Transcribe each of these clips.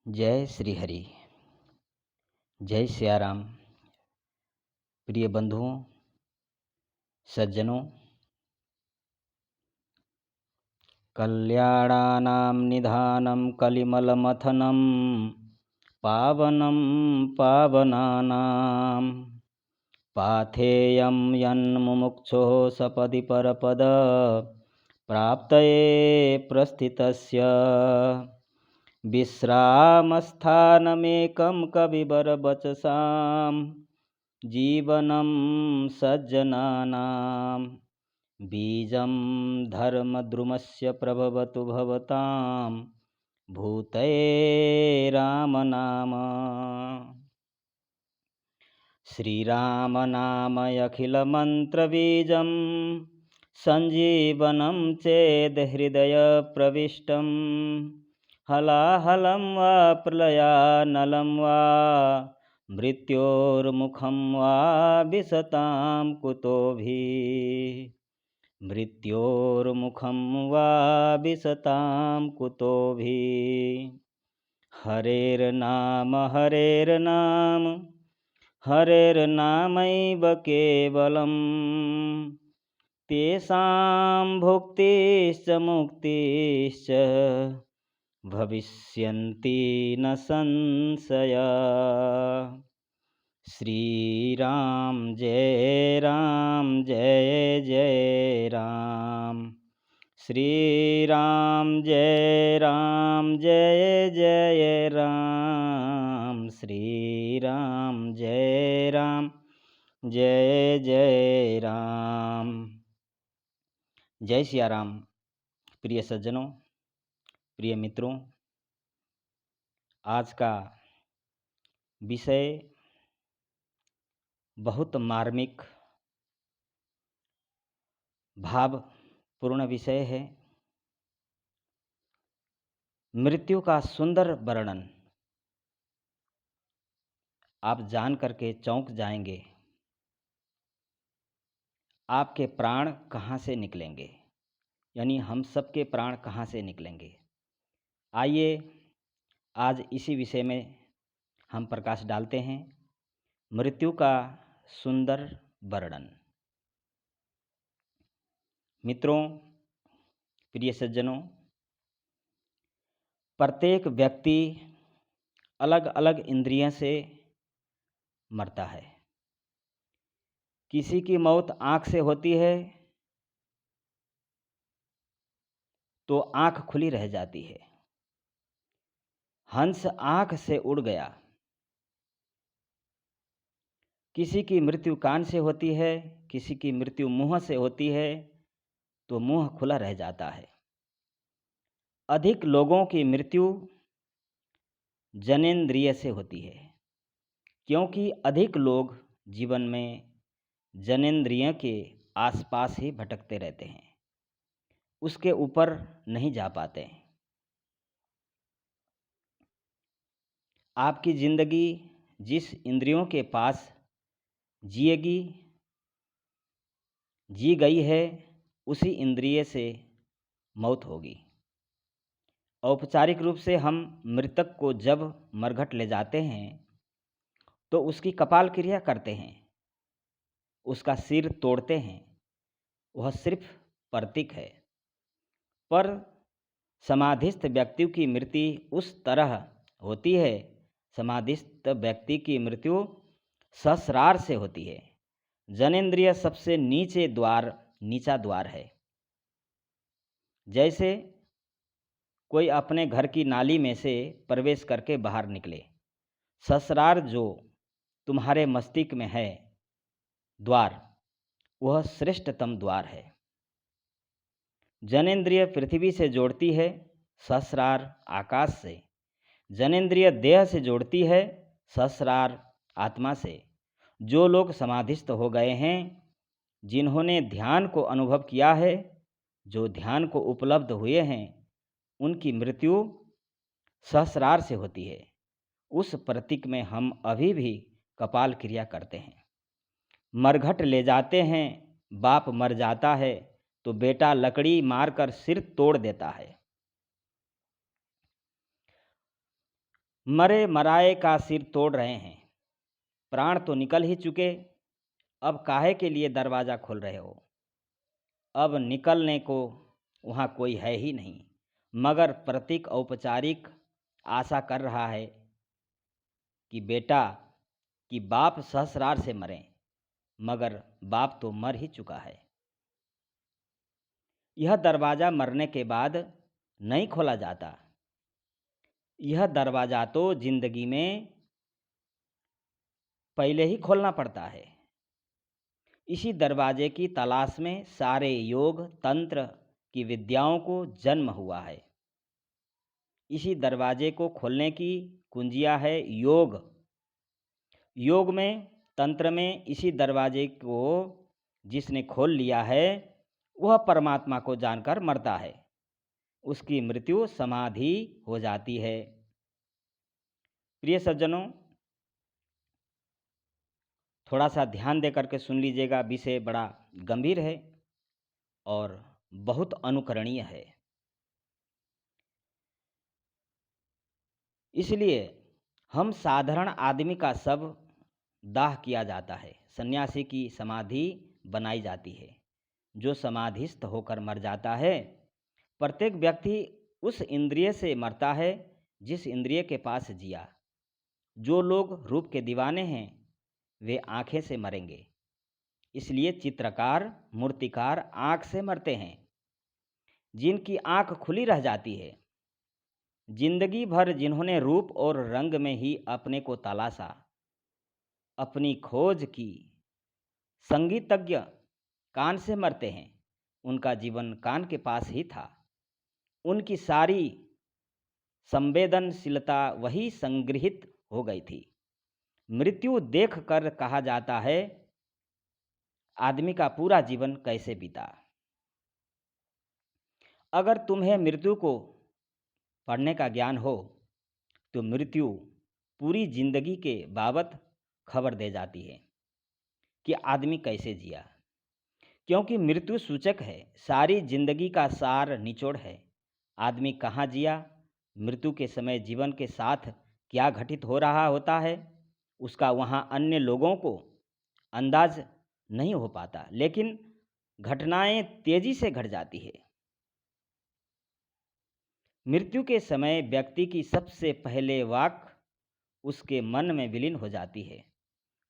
जय श्री हरि। जय सियाराम। प्रिय बंधुओं, सज्जनों, कल्याणानां निधानं कलिमलमथनं पावनं पावनानां पाथेयं यन्मुमुक्षुः सपदि परपद प्राप्तये प्रस्थितस्य विश्रामस्थानमेकं कविवरवचसां जीवनं सज्जनानां बीजं धर्मद्रुमस्य प्रभवतु भवतां भूतये रामनाम। श्रीरामनामयखिलमन्त्रबीजं सञ्जीवनं चेदहृदयप्रविष्टं हलाहलं वा प्रलयानलं वा मृत्योर्मुखं वा विशतां कुतोभिः मृत्योर्मुखं वा विशतां कुतोभिः। हरेर्नाम हरेर्नामैव केवलं तेषां भुक्तिश्च मुक्तिश्च भविष्यन्ति न संशया। श्रीराम जय जय राम। श्रीराम जय जय राम। श्रीराम जय जय राम। जय सियाराम। प्रिय सज्जनों, प्रिय मित्रों, आज का विषय बहुत मार्मिक भावपूर्ण विषय है। मृत्यु का सुंदर वर्णन आप जान करके चौंक जाएंगे। आपके प्राण कहाँ से निकलेंगे, यानी हम सबके प्राण कहाँ से निकलेंगे। आइए आज इसी विषय में हम प्रकाश डालते हैं। मृत्यु का सुंदर वर्णन। मित्रों, प्रिय सज्जनों, प्रत्येक व्यक्ति अलग अलग इंद्रियों से मरता है। किसी की मौत आँख से होती है तो आँख खुली रह जाती है। हंस आँख से उड़ गया। किसी की मृत्यु कान से होती है, किसी की मृत्यु मुंह से होती है तो मुंह खुला रह जाता है। अधिक लोगों की मृत्यु जनेंद्रिय से होती है, क्योंकि अधिक लोग जीवन में जनेंद्रिय के आसपास ही भटकते रहते हैं, उसके ऊपर नहीं जा पाते हैं। आपकी जिंदगी जिस इंद्रियों के पास जी गई है, उसी इंद्रिय से मौत होगी। औपचारिक रूप से हम मृतक को जब मरघट ले जाते हैं तो उसकी कपाल क्रिया करते हैं, उसका सिर तोड़ते हैं। वह सिर्फ प्रतीक है, पर समाधिस्थ व्यक्ति की मृत्यु उस तरह होती है। समाधिस्थ व्यक्ति की मृत्यु ससरार से होती है। जनेंद्रिय सबसे नीचा द्वार है। जैसे कोई अपने घर की नाली में से प्रवेश करके बाहर निकले, ससरार जो तुम्हारे मस्तिष्क में है द्वार, वह श्रेष्ठतम द्वार है। जनेंद्रिय पृथ्वी से जोड़ती है, ससरार आकाश से। जनेंद्रिय देह से जोड़ती है, ससरार आत्मा से। जो लोग समाधिस्थ हो गए हैं, जिन्होंने ध्यान को अनुभव किया है, जो ध्यान को उपलब्ध हुए हैं, उनकी मृत्यु सहस्रार से होती है। उस प्रतीक में हम अभी भी कपाल क्रिया करते हैं। मरघट ले जाते हैं, बाप मर जाता है तो बेटा लकड़ी मारकर सिर तोड़ देता है। मरे मराए का सिर तोड़ रहे हैं। प्राण तो निकल ही चुके, अब काहे के लिए दरवाज़ा खोल रहे हो? अब निकलने को वहाँ कोई है ही नहीं, मगर प्रतीक औपचारिक आशा कर रहा है कि बेटा कि बाप सहस्रार से मरें, मगर बाप तो मर ही चुका है। यह दरवाज़ा मरने के बाद नहीं खोला जाता। यह दरवाज़ा तो जिंदगी में पहले ही खोलना पड़ता है। इसी दरवाजे की तलाश में सारे योग तंत्र की विद्याओं को जन्म हुआ है। इसी दरवाजे को खोलने की कुंजियाँ है योग। योग में तंत्र में इसी दरवाजे को जिसने खोल लिया है वह परमात्मा को जानकर मरता है, उसकी मृत्यु समाधि हो जाती है। प्रिय सज्जनों, थोड़ा सा ध्यान दे करके सुन लीजिएगा, विषय बड़ा गंभीर है और बहुत अनुकरणीय है। इसलिए हम साधारण आदमी का शव दाह किया जाता है, सन्यासी की समाधि बनाई जाती है। जो समाधिस्थ होकर मर जाता है, प्रत्येक व्यक्ति उस इंद्रिय से मरता है जिस इंद्रिय के पास जिया। जो लोग रूप के दीवाने हैं वे आँखें से मरेंगे, इसलिए चित्रकार मूर्तिकार आँख से मरते हैं। जिनकी आँख खुली रह जाती है, जिंदगी भर जिन्होंने रूप और रंग में ही अपने को तलाशा, अपनी खोज की, संगीतज्ञ कान से मरते हैं। उनका जीवन कान के पास ही था, उनकी सारी संवेदनशीलता वही संग्रहित हो गई थी। मृत्यु देख कर कहा जाता है आदमी का पूरा जीवन कैसे बीता। अगर तुम्हें मृत्यु को पढ़ने का ज्ञान हो तो मृत्यु पूरी जिंदगी के बाबत खबर दे जाती है कि आदमी कैसे जिया, क्योंकि मृत्यु सूचक है, सारी जिंदगी का सार निचोड़ है। आदमी कहाँ जिया, मृत्यु के समय जीवन के साथ क्या घटित हो रहा होता है, उसका वहाँ अन्य लोगों को अंदाज नहीं हो पाता, लेकिन घटनाएं तेजी से घट जाती है। मृत्यु के समय व्यक्ति की सबसे पहले वाक उसके मन में विलीन हो जाती है,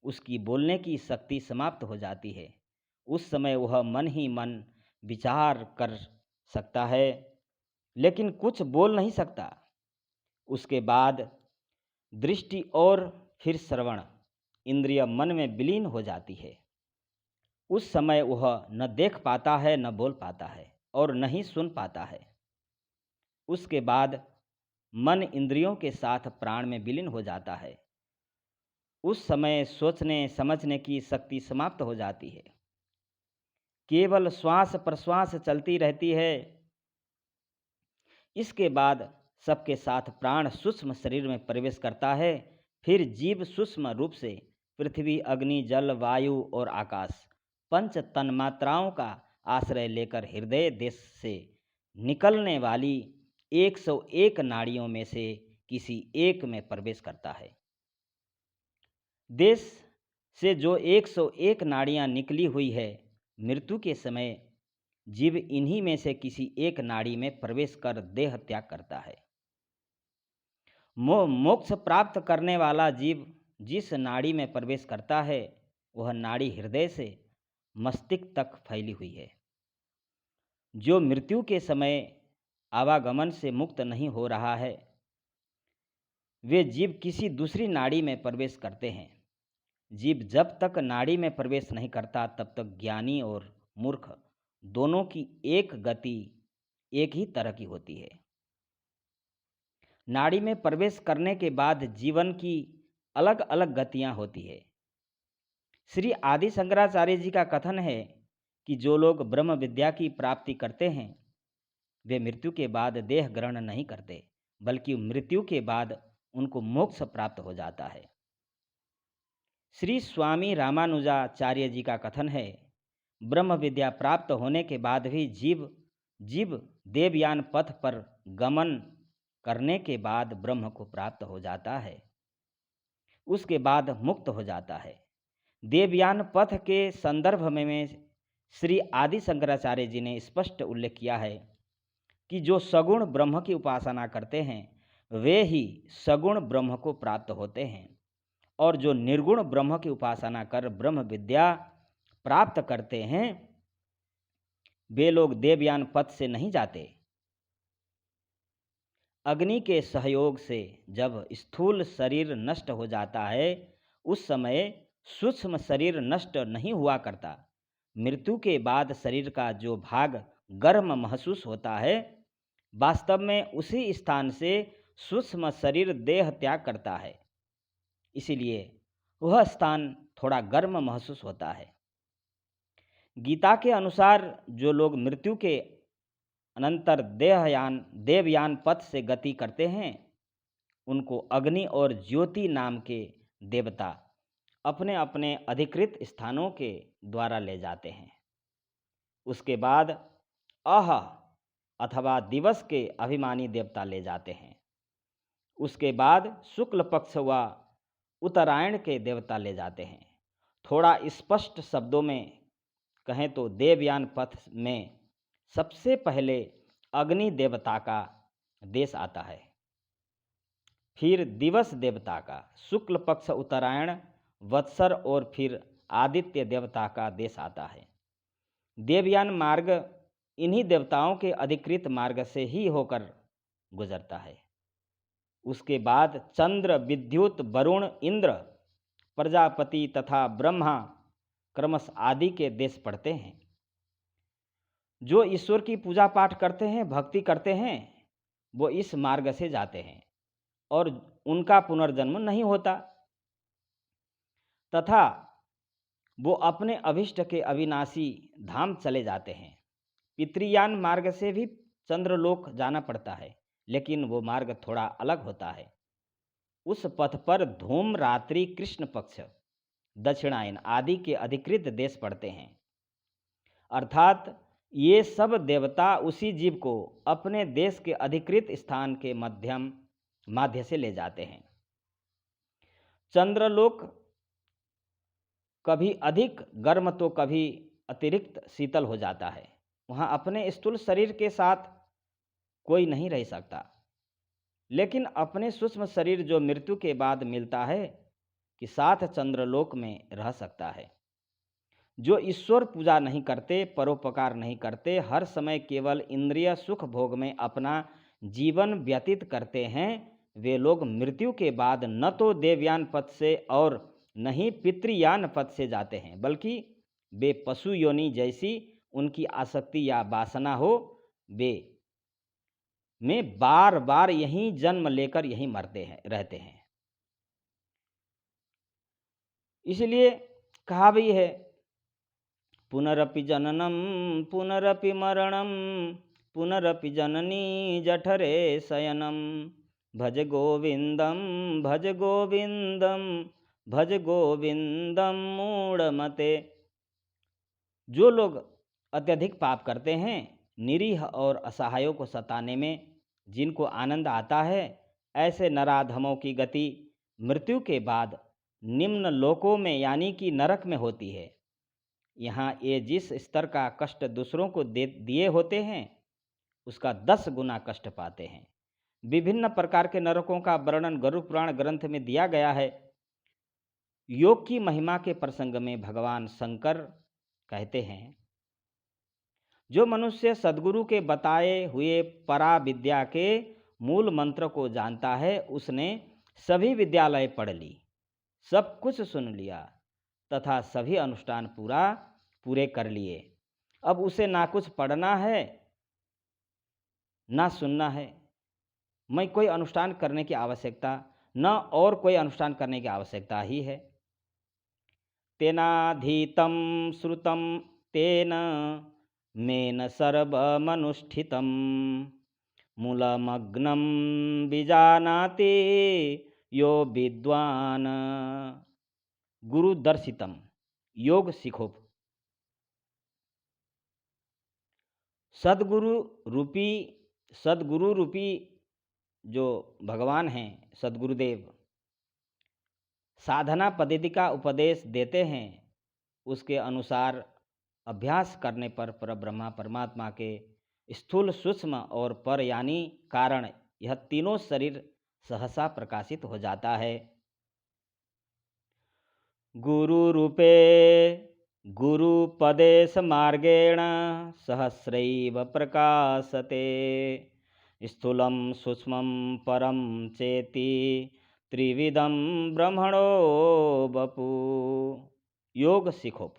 उसकी बोलने की शक्ति समाप्त हो जाती है। उस समय वह मन ही मन विचार कर सकता है, लेकिन कुछ बोल नहीं सकता। उसके बाद दृष्टि और फिर श्रवण इंद्रिय मन में विलीन हो जाती है। उस समय वह न देख पाता है, न बोल पाता है और न ही सुन पाता है। उसके बाद मन इंद्रियों के साथ प्राण में विलीन हो जाता है। उस समय सोचने समझने की शक्ति समाप्त हो जाती है, केवल श्वास प्रश्वास चलती रहती है। इसके बाद सबके साथ प्राण सूक्ष्म शरीर में प्रवेश करता है। फिर जीव सूक्ष्म रूप से पृथ्वी अग्नि जल वायु और आकाश पंच तन्मात्राओं का आश्रय लेकर हृदय देश से निकलने वाली 101 नाड़ियों में से किसी एक में प्रवेश करता है। देश से जो 101 नाड़ियाँ निकली हुई है, मृत्यु के समय जीव इन्हीं में से किसी एक नाड़ी में प्रवेश कर देह त्याग करता है। मोक्ष प्राप्त करने वाला जीव जिस नाड़ी में प्रवेश करता है वह नाड़ी हृदय से मस्तिष्क तक फैली हुई है। जो मृत्यु के समय आवागमन से मुक्त नहीं हो रहा है, वे जीव किसी दूसरी नाड़ी में प्रवेश करते हैं। जीव जब तक नाड़ी में प्रवेश नहीं करता तब तक ज्ञानी और मूर्ख दोनों की एक गति एक ही तरह की होती है। नाड़ी में प्रवेश करने के बाद जीवन की अलग अलग गतियां होती है। श्री आदि शंकराचार्य जी का कथन है कि जो लोग ब्रह्म विद्या की प्राप्ति करते हैं वे मृत्यु के बाद देह ग्रहण नहीं करते, बल्कि मृत्यु के बाद उनको मोक्ष प्राप्त हो जाता है। श्री स्वामी रामानुजाचार्य जी का कथन है, ब्रह्म विद्या प्राप्त होने के बाद भी जीव देवयान पथ पर गमन करने के बाद ब्रह्म को प्राप्त हो जाता है, उसके बाद मुक्त हो जाता है। देवयान पथ के संदर्भ में श्री आदि शंकराचार्य जी ने स्पष्ट उल्लेख किया है कि जो सगुण ब्रह्म की उपासना करते हैं वे ही सगुण ब्रह्म को प्राप्त होते हैं, और जो निर्गुण ब्रह्म की उपासना कर ब्रह्म विद्या प्राप्त करते हैं वे लोग देवयान पथ से नहीं जाते। अग्नि के सहयोग से जब स्थूल शरीर नष्ट हो जाता है उस समय सूक्ष्म शरीर नष्ट नहीं हुआ करता। मृत्यु के बाद शरीर का जो भाग गर्म महसूस होता है वास्तव में उसी स्थान से सूक्ष्म शरीर देह त्याग करता है, इसीलिए वह स्थान थोड़ा गर्म महसूस होता है। गीता के अनुसार जो लोग मृत्यु के अनंतर देवयान पथ से गति करते हैं उनको अग्नि और ज्योति नाम के देवता अपने अपने अधिकृत स्थानों के द्वारा ले जाते हैं। उसके बाद अह अथवा दिवस के अभिमानी देवता ले जाते हैं। उसके बाद शुक्ल पक्ष व उत्तरायण के देवता ले जाते हैं। थोड़ा स्पष्ट शब्दों में कहें तो देवयान पथ में सबसे पहले अग्नि देवता का देश आता है, फिर दिवस देवता का, शुक्ल पक्ष उत्तरायण वत्सर और फिर आदित्य देवता का देश आता है। देवयान मार्ग इन्हीं देवताओं के अधिकृत मार्ग से ही होकर गुजरता है। उसके बाद चंद्र, विद्युत, वरुण, इंद्र, प्रजापति तथा ब्रह्मा क्रमश आदि के देश पड़ते हैं। जो ईश्वर की पूजा पाठ करते हैं, भक्ति करते हैं, वो इस मार्ग से जाते हैं और उनका पुनर्जन्म नहीं होता तथा वो अपने अभिष्ट के अविनाशी धाम चले जाते हैं। पितृयान मार्ग से भी चंद्रलोक जाना पड़ता है, लेकिन वो मार्ग थोड़ा अलग होता है। उस पथ पर धूम, रात्रि, कृष्ण पक्ष, दक्षिणायन आदि के अधिकृत देश पड़ते हैं। अर्थात ये सब देवता उसी जीव को अपने देश के अधिकृत स्थान के माध्य से ले जाते हैं। चंद्रलोक कभी अधिक गर्म तो कभी अतिरिक्त शीतल हो जाता है। वहाँ अपने स्थूल शरीर के साथ कोई नहीं रह सकता, लेकिन अपने सूक्ष्म शरीर जो मृत्यु के बाद मिलता है कि साथ चंद्रलोक में रह सकता है। जो ईश्वर पूजा नहीं करते, परोपकार नहीं करते, हर समय केवल इंद्रिय सुख भोग में अपना जीवन व्यतीत करते हैं, वे लोग मृत्यु के बाद न तो देवयान पथ से और न ही पितृयान पथ से जाते हैं, बल्कि वे पशु योनि जैसी उनकी आसक्ति या वासना हो वे में बार बार यहीं जन्म लेकर यहीं मरते हैं, रहते हैं। इसलिए कहा भी है पुनरपि जननम पुनरपि मरणम पुनरपि जननी जठरे शयनम भज गोविंदम भज गोविंदम भज गोविंदम मूढ़मते। जो लोग अत्यधिक पाप करते हैं, निरीह और असहायों को सताने में जिनको आनंद आता है, ऐसे नराधमों की गति मृत्यु के बाद निम्न लोकों में यानी कि नरक में होती है। यहाँ ये जिस स्तर का कष्ट दूसरों को दिए होते हैं उसका 10 गुना कष्ट पाते हैं। विभिन्न प्रकार के नरकों का वर्णन गरुड़ पुराण ग्रंथ में दिया गया है। योग की महिमा के प्रसंग में भगवान शंकर कहते हैं, जो मनुष्य सद्गुरु के बताए हुए परा विद्या के मूल मंत्र को जानता है उसने सभी विद्यालय पढ़ ली, सब कुछ सुन लिया तथा सभी अनुष्ठान पूरे कर लिए। अब उसे ना कुछ पढ़ना है ना सुनना है। मैं कोई अनुष्ठान करने की आवश्यकता न और कोई अनुष्ठान करने की आवश्यकता ही है। तेनाधीतं श्रुतं तेन मेन सर्वमनुष्ठितं मूलमग्नं विजानाति यो विद्वान। गुरु दर्शितम, योग सीखो। सद्गुरु रूपी जो भगवान हैं सद्गुरुदेव साधना पद्धति का उपदेश देते हैं, उसके अनुसार अभ्यास करने पर परब्रह्मा परमात्मा के स्थूल सूक्ष्म और पर यानी कारण यह तीनों शरीर सहसा प्रकाशित हो जाता है। गुरु रूपे गुरुपदेश मार्गेण सहस्रैव प्रकाशते स्थूलं सूक्ष्मं परम चेति त्रिविधम ब्रह्मणो बपू। योग सिखोप।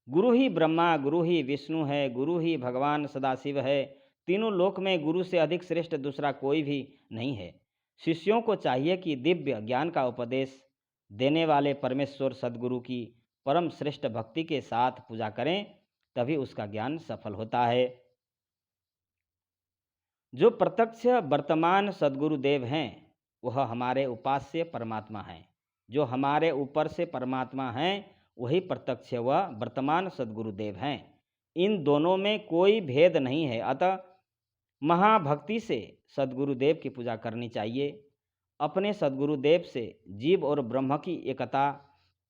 गुरु ही ब्रह्मा, गुरु ही विष्णु है, गुरु ही भगवान सदाशिव है। तीनों लोक में गुरु से अधिक श्रेष्ठ दूसरा कोई भी नहीं है। शिष्यों को चाहिए कि दिव्य ज्ञान का उपदेश देने वाले परमेश्वर सद्गुरु की परम श्रेष्ठ भक्ति के साथ पूजा करें, तभी उसका ज्ञान सफल होता है। जो प्रत्यक्ष वर्तमान सद्गुरुदेव हैं वह हमारे उपास्य परमात्मा हैं। जो हमारे ऊपर से परमात्मा हैं वही प्रत्यक्ष व वर्तमान सद्गुरुदेव हैं। इन दोनों में कोई भेद नहीं है। अतः महाभक्ति से सद्गुरुदेव की पूजा करनी चाहिए। अपने सद्गुरुदेव से जीव और ब्रह्म की एकता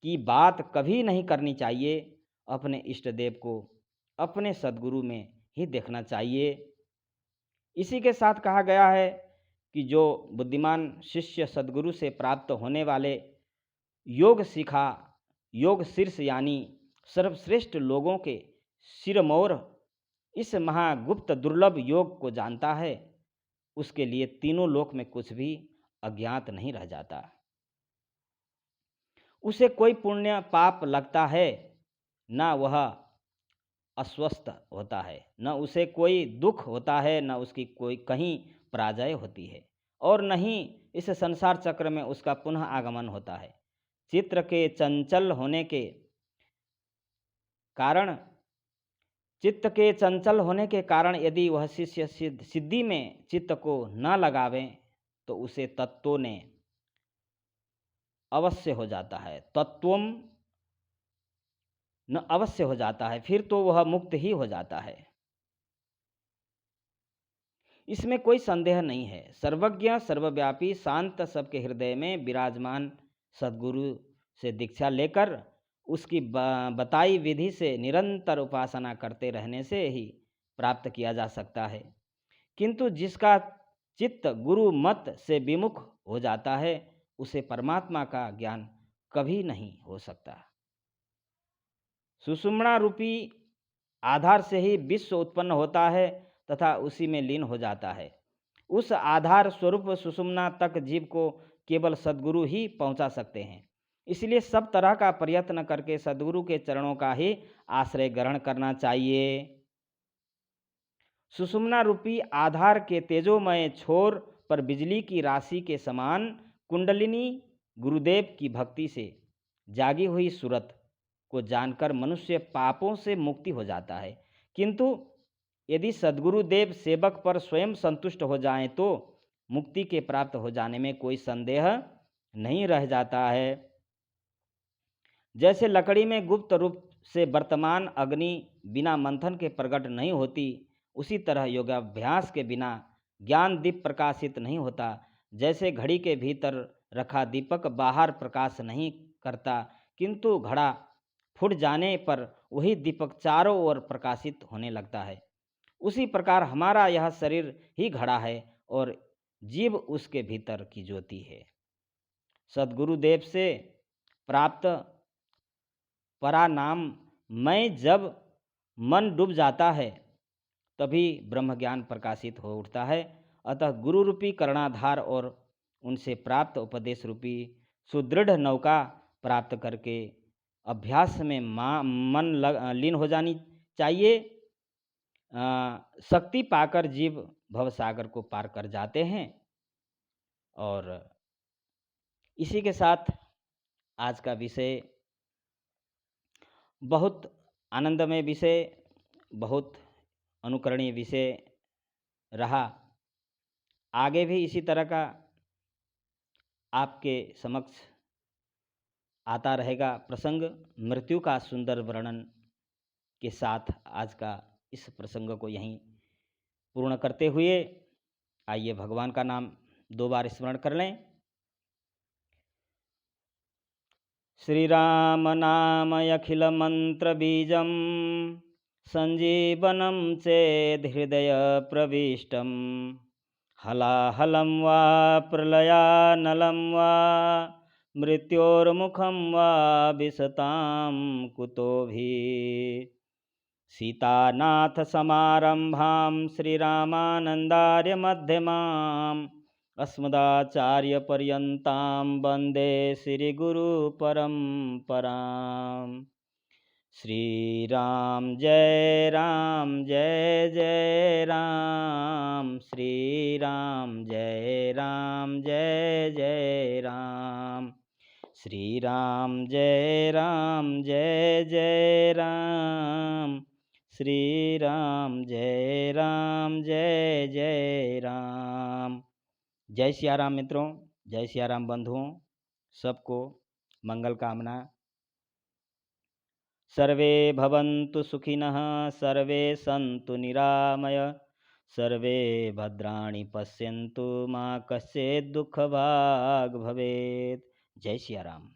की बात कभी नहीं करनी चाहिए। अपने इष्ट देव को अपने सद्गुरु में ही देखना चाहिए। इसी के साथ कहा गया है कि जो बुद्धिमान शिष्य सद्गुरु से प्राप्त होने वाले योग सीखा, योग शीर्ष यानी सर्वश्रेष्ठ लोगों के सिरमौर इस महागुप्त दुर्लभ योग को जानता है, उसके लिए तीनों लोक में कुछ भी अज्ञात नहीं रह जाता। उसे कोई पुण्य पाप लगता है, ना वह अस्वस्थ होता है, न उसे कोई दुख होता है, न उसकी कोई कहीं पराजय होती है, और न ही इस संसार चक्र में उसका पुनः आगमन होता है। चित्त के चंचल होने के कारण यदि वह शिष्य सिद्धि में चित्त को न लगावे तो उसे तत्वों ने अवश्य हो जाता है, तत्वम न अवश्य हो जाता है, फिर तो वह मुक्त ही हो जाता है। इसमें कोई संदेह नहीं है। सर्वज्ञ सर्वव्यापी शांत सबके हृदय में विराजमान सद्गुरु से दीक्षा लेकर उसकी बताई विधि से निरंतर उपासना करते रहने से ही प्राप्त किया जा सकता है। किंतु जिसका चित्त गुरु मत से विमुख हो जाता है उसे परमात्मा का ज्ञान कभी नहीं हो सकता। सुषुम्ना रूपी आधार से ही विश्व उत्पन्न होता है तथा उसी में लीन हो जाता है। उस आधार स्वरूप सुषुम्ना तक जीव को केवल सद्गुरु ही पहुंचा सकते हैं। इसलिए सब तरह का प्रयत्न करके सद्गुरु के चरणों का ही आश्रय ग्रहण करना चाहिए। सुषुम्ना रूपी आधार के तेजोमय छोर पर बिजली की राशि के समान कुंडलिनी गुरुदेव की भक्ति से जागी हुई सूरत को जानकर मनुष्य पापों से मुक्ति हो जाता है। किंतु यदि सद्गुरुदेव सेवक पर स्वयं संतुष्ट हो जाएं तो मुक्ति के प्राप्त हो जाने में कोई संदेह नहीं रह जाता है। जैसे लकड़ी में गुप्त रूप से वर्तमान अग्नि बिना मंथन के प्रकट नहीं होती, उसी तरह योगाभ्यास के बिना ज्ञान दीप प्रकाशित नहीं होता। जैसे घड़ी के भीतर रखा दीपक बाहर प्रकाश नहीं करता, किंतु घड़ा फूट जाने पर वही दीपक चारों ओर प्रकाशित होने लगता है, उसी प्रकार हमारा यह शरीर ही घड़ा है और जीव उसके भीतर की ज्योति है। सद्गुरुदेव से प्राप्त परानाम में जब मन डूब जाता है तभी ब्रह्म ज्ञान प्रकाशित हो उठता है। अतः गुरु रूपी कर्णाधार और उनसे प्राप्त उपदेश रूपी सुदृढ़ नौका प्राप्त करके अभ्यास में मन लीन हो जानी चाहिए। शक्ति पाकर जीव भवसागर को पार कर जाते हैं। और इसी के साथ आज का विषय बहुत आनंदमय विषय, बहुत अनुकरणीय विषय रहा। आगे भी इसी तरह का आपके समक्ष आता रहेगा प्रसंग। मृत्यु का सुंदर वर्णन के साथ आज का इस प्रसंग को यहीं पूर्ण करते हुए आइए भगवान का नाम 2 बार स्मरण कर लें। श्री राम नाम अखिल मंत्र बीजम संजीवनम चेद हृदय प्रविष्टम हलाहलं वा प्रलयानलं वा मृत्योर्मुखं वा विशतां कुतोभिः सीतानाथसमारम्भां श्रीरामानन्दार्यमध्यमाम् अस्मदाचार्यपर्यन्तां वन्दे श्रीगुरुपरम्पराम्। श्री राम जय राम, श्री राम जय जय राम, श्री राम जय राम, श्री राम जय जय राम। जय सिया राम मित्रों, जय सिया राम बंधुओं, सबको मंगल कामना। सर्वे भवन्तु सुखिनः, सर्वे सन्तु निरामय, सर्वे भद्राणि पश्यन्तु मा कश्चित् दुःखभाग् भवेत्। जय सिया राम।